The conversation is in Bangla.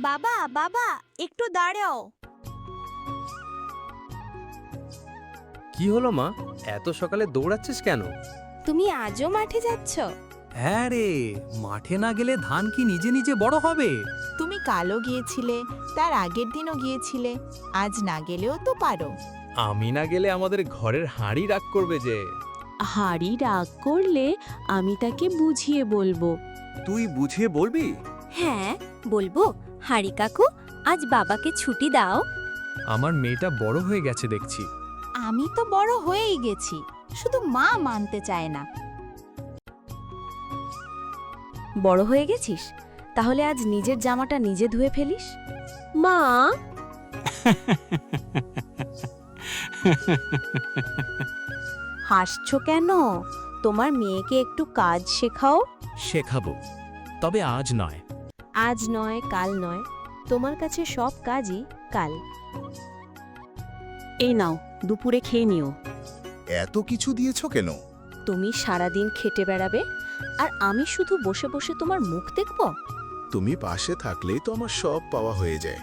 বাবা বাবা একটু দাঁড়াও। কি হলো মা, এত সকালে দৌড়াচ্ছিস কেন? তুমি আজও মাঠে যাচ্ছ? হ্যাঁ রে, মাঠে না গেলে ধান কি নিজে নিজে বড় হবে? তুমি কালও গিয়েছিলে, তার আগের দিনও গিয়েছিলে, আজ না গেলেও তো পারো। আমি না গেলে আমাদের ঘরের হাঁড়ি রাগ করবে যে। হাড়ি রাগ করলে আমি তাকে বুঝিয়ে বলবো। তুই বুঝিয়ে বলবি? হ্যাঁ বলবো। হারি কাকু, আজ বাবাকে ছুটি দাও। আমার মেয়েটা বড় হয়ে গেছে দেখছি। আমি তো বড় হয়েই গেছি, শুধু মা মানতে চায় না। বড় হয়ে গেছিস? তাহলে আজ নিজের জামাটা নিজে ধুয়ে ফেলিস। মা, হাসছো কেন? তোমার মেয়েকে একটু কাজ শেখাও। শেখাবো, তবে আজ নয়। আজ নয়, কাল নয়, তোমার কাছে সব কাজই কাল। এই নাও, দুপুরে খেয়ে নিও। এত কিছু দিয়েছো কেন? তুমি সারাদিন খেটে বেড়াবে আর আমি শুধু বসে বসে তোমার মুখ দেখব। তুমি পাশে থাকলেই তো আমার সব পাওয়া হয়ে যায়।